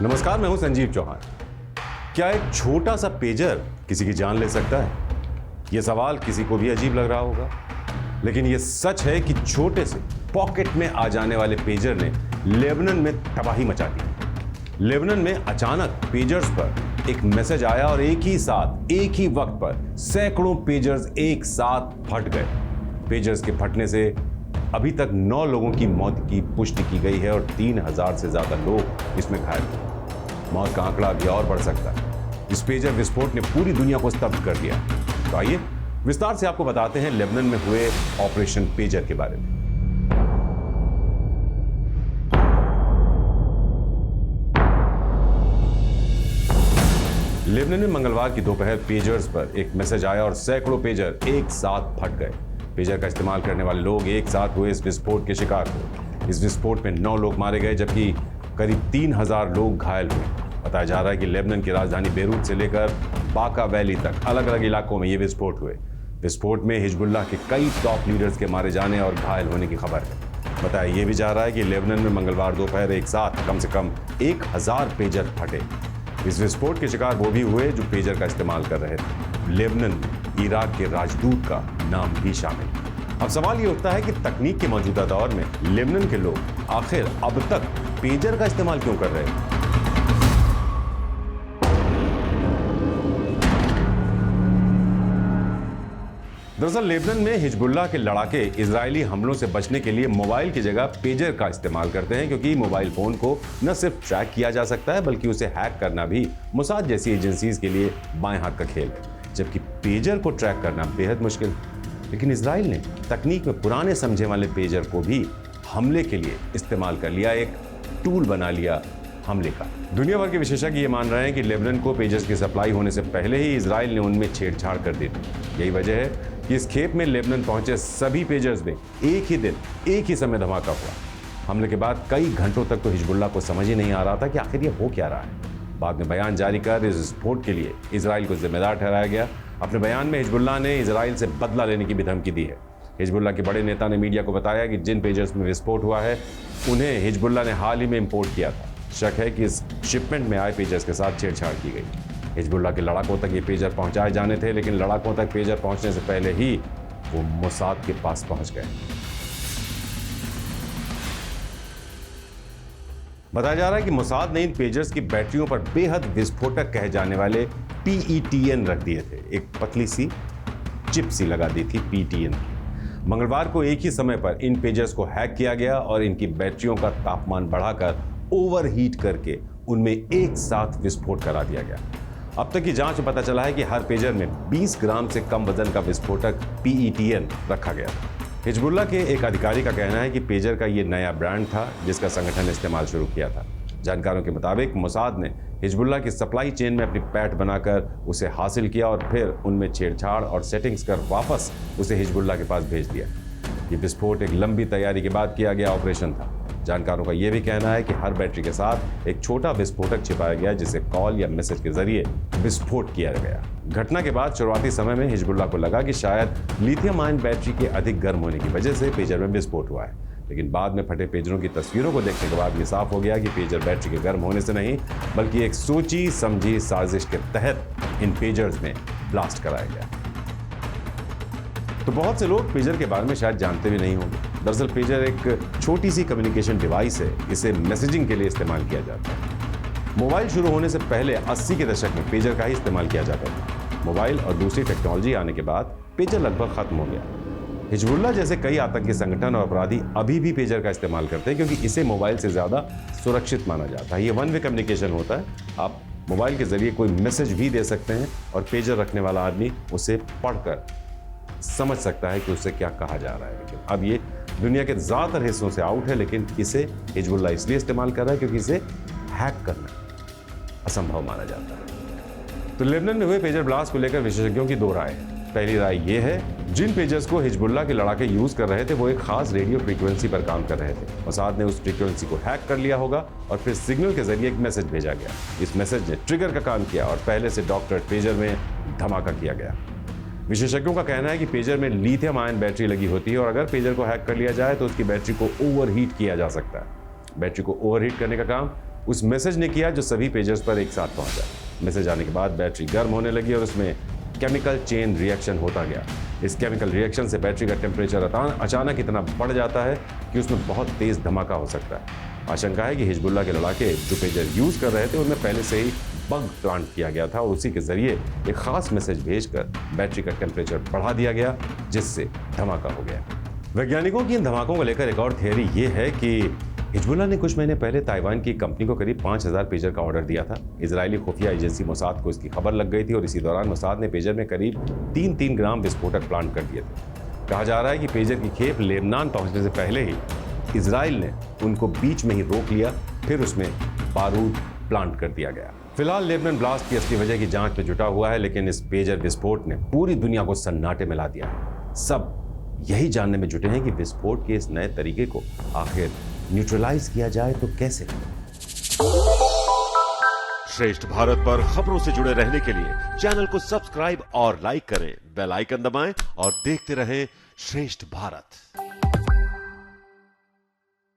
नमस्कार, मैं हूं संजीव चौहान। क्या एक छोटा सा पेजर किसी की जान ले सकता है? यह सवाल किसी को भी अजीब लग रहा होगा, लेकिन यह सच है कि छोटे से पॉकेट में आ जाने वाले पेजर ने लेबनान में तबाही मचा दी। लेबनान में अचानक पेजर्स पर एक मैसेज आया और एक ही वक्त पर सैकड़ों पेजर्स एक साथ फट गए। पेजर्स के फटने से अभी तक 9 लोगों की मौत की पुष्टि की गई है और 3000 से ज्यादा लोग इसमें घायल हुए। मौत का आंकड़ा अभी और बढ़ सकता है। इस पेजर विस्फोट ने पूरी दुनिया को स्तब्ध कर दिया। तो आइए विस्तार से आपको बताते हैं लेबनान में हुए ऑपरेशन पेजर के बारे में। लेबनान में मंगलवार की दोपहर पेजर्स पर एक मैसेज आया और सैकड़ों पेजर एक साथ फट गए। पेजर का इस्तेमाल करने वाले लोग एक साथ हुए इस विस्फोट के शिकार हुए। इस विस्फोट में 9 लोग मारे गए जबकि करीब 3000 लोग घायल हुए। बताया जा रहा है कि लेबनान की राजधानी बेरूत से लेकर बाका वैली तक अलग अलग इलाकों में ये विस्फोट हुए। विस्फोट में हिजबुल्लाह के कई टॉप लीडर्स के मारे जाने और घायल होने की खबर है। बताया यह भी जा रहा है कि लेबनान में मंगलवार दोपहर एक साथ कम से कम 1000 पेजर फटे। इस विस्फोट के शिकार वो भी हुए जो पेजर का इस्तेमाल कर रहे थे। लेबनान में इराक के राजदूत का नाम भी शामिल। अब सवाल ये उठता है कि तकनीक के मौजूदा दौर में लेबनान के लोग आखिर अब तक पेजर का इस्तेमाल क्यों कर रहे हैं? दरअसल लेबनान में हिजबुल्लाह के लड़ाके इजरायली हमलों से बचने के लिए मोबाइल की जगह पेजर का इस्तेमाल करते हैं, क्योंकि मोबाइल फोन को न सिर्फ ट्रैक किया जा सकता है बल्कि उसे हैक करना भी मोसाद जैसी एजेंसीज के लिए बाएं हाथ का खेल है, जबकि पेजर को ट्रैक करना बेहद मुश्किल। लेकिन इजराइल ने तकनीक में पुराने समझे वाले पेजर को भी हमले के लिए इस्तेमाल कर लिया, एक टूल बना लिया हमले का। दुनिया भर के विशेषज्ञ ये मान रहे हैं कि लेबनान को पेजर्स की सप्लाई होने से पहले ही इजराइल ने उनमें छेड़छाड़ कर दी थी। यही वजह है कि इस खेप में लेबनान पहुंचे सभी पेजर्स में एक ही दिन एक ही समय धमाका हुआ। हमले के बाद कई घंटों तक तो हिजबुल्लाह को समझ ही नहीं आ रहा था कि आखिर ये हो क्या रहा है। बाद में बयान जारी कर इस विस्फोट के लिए इजराइल को जिम्मेदार ठहराया गया। अपने बयान में हिजबुल्लाह ने इजराइल से बदला लेने की भी धमकी दी है। हिजबुल्लाह के बड़े नेता ने मीडिया को बताया कि जिन पेजर्स में विस्फोट हुआ है उन्हें हिजबुल्लाह ने हाल ही में इंपोर्ट किया था। शक है कि इस शिपमेंट में आए पेजर्स के साथ छेड़छाड़ की गई। हिजबुल्लाह के लड़ाकों तक ये पेजर पहुंचाए जाने थे, लेकिन लड़ाकों तक पेजर पहुंचने से पहले ही वो मोसाद के पास पहुंच गए। बताया जा रहा है कि मोसाद ने इन पेजर्स की बैटरियों पर बेहद विस्फोटक कहे जाने वाले PETN रख दिए थे। एक पतली सी चिप सी लगा दी थी PETN की। मंगलवार को एक ही समय पर इन पेजर्स को हैक किया गया और इनकी बैटरियों का तापमान बढ़ाकर ओवरहीट करके उनमें एक साथ विस्फोट करा दिया गया। अब तक की जांच में पता चला है कि हर पेजर में 20 ग्राम से कम वजन का विस्फोटक PETN रखा गया था। हिजबुल्लाह के एक अधिकारी का कहना है कि पेजर का ये नया ब्रांड था जिसका संगठन ने इस्तेमाल शुरू किया था। जानकारों के मुताबिक मोसाद ने हिजबुल्लाह की सप्लाई चेन में अपनी पैठ बनाकर उसे हासिल किया और फिर उनमें छेड़छाड़ और सेटिंग्स कर वापस उसे हिजबुल्लाह के पास भेज दिया। ये विस्फोट एक लंबी तैयारी के बाद किया गया ऑपरेशन था। जानकारों का यह भी कहना है कि हर बैटरी के साथ एक छोटा विस्फोटक छिपाया गया जिसे कॉल या मैसेज के जरिए विस्फोट किया गया। घटना के बाद शुरुआती समय में हिजबुल्लाह को लगा कि शायद लिथियम आयन बैटरी के अधिक गर्म होने की वजह से पेजर में विस्फोट हुआ है, लेकिन बाद में फटे पेजरों की तस्वीरों को देखने के बाद ये साफ हो गया कि पेजर बैटरी के गर्म होने से नहीं बल्कि एक सोची समझी साजिश के तहत इन पेजर्स में ब्लास्ट कराया गया। तो बहुत से लोग पेजर के बारे में शायद जानते भी नहीं होंगे। दरअसल पेजर एक छोटी सी कम्युनिकेशन डिवाइस है। इसे मैसेजिंग के लिए इस्तेमाल किया जाता है। मोबाइल शुरू होने से पहले 80 के दशक में पेजर का ही इस्तेमाल किया जाता था। मोबाइल और दूसरी टेक्नोलॉजी आने के बाद पेजर लगभग खत्म हो गया। हिजबुल्लाह जैसे कई आतंकी संगठन और अपराधी अभी भी पेजर का इस्तेमाल करते हैं, क्योंकि इसे मोबाइल से ज़्यादा सुरक्षित माना जाता है। ये वन वे कम्युनिकेशन होता है। आप मोबाइल के जरिए कोई मैसेज भी दे सकते हैं और पेजर रखने वाला आदमी उसे पढ़कर समझ सकता है कि उससे क्या कहा जा रहा है। लेकिन अब ये दुनिया के ज़्यादातर हिस्सों से आउट है, लेकिन इसे हिजबुल्लाह इसलिए इस्तेमाल कर रहा है क्योंकि इसे हैक करना असंभव माना जाता है। तो लेबनान में हुए पेजर ब्लास्ट को लेकर विशेषज्ञों की दो राय है। पहली राय यह है, जिन पेजर्स को हिजबुल्लाह के लड़ाके यूज कर रहे थे वो एक खास रेडियो फ्रीक्वेंसी पर काम कर रहे थे। मोसाद ने उस फ्रीक्वेंसी को हैक कर लिया होगा और फिर सिग्नल के जरिए एक मैसेज भेजा गया। इस मैसेज ने ट्रिगर का काम किया और पहले से डॉक्टर पेजर में धमाका किया गया। विशेषज्ञों का कहना है कि पेजर में लिथियम आयन बैटरी लगी होती है और अगर पेजर को हैक कर लिया जाए तो उसकी बैटरी को ओवरहीट किया जा सकता है। बैटरी को ओवरहीट करने का काम उस मैसेज ने किया जो सभी पेजर्स पर एक साथ पहुंचा। मैसेज आने के बाद बैटरी गर्म होने लगी और उसमें केमिकल चेन रिएक्शन होता गया। इस केमिकल रिएक्शन से बैटरी का टेम्परेचर अचानक इतना बढ़ जाता है कि उसमें बहुत तेज धमाका हो सकता है। आशंका है कि हिजबुल्लाह के लड़ाके जो पेजर यूज कर रहे थे उनमें पहले से ही बग प्लांट किया गया था और उसी के जरिए एक खास मैसेज भेजकर बैटरी का टेम्परेचर बढ़ा दिया गया, जिससे धमाका हो गया। वैज्ञानिकों की इन धमाकों को लेकर एक और थियरी ये है कि हिजबुल्लाह ने कुछ महीने पहले ताइवान की कंपनी को करीब 5000 पेजर का ऑर्डर दिया था। इजरायली खुफिया एजेंसी मोसाद को इसकी खबर लग गई थी और इसी दौरान मोसाद ने पेजर में करीब 3-3 ग्राम विस्फोटक प्लांट कर दिए थे। कहा जा रहा है कि पेजर की खेप लेबनान पहुंचने से पहले ही इजराइल ने उनको बीच में ही रोक लिया, फिर उसमें बारूद प्लांट कर दिया गया। फिलहाल लेबनान ब्लास्ट की असली वजह की जांच में जुटा हुआ है, लेकिन इस पेजर विस्फोट ने पूरी दुनिया को सन्नाटे में ला दिया है। सब यही जानने में जुटे हैं कि विस्फोट के इस नए तरीके को आखिर न्यूट्रलाइज किया जाए तो कैसे। श्रेष्ठ भारत पर खबरों से जुड़े रहने के लिए चैनल को सब्सक्राइब और लाइक करें, बेल आइकन दबाएं और देखते रहें श्रेष्ठ भारत।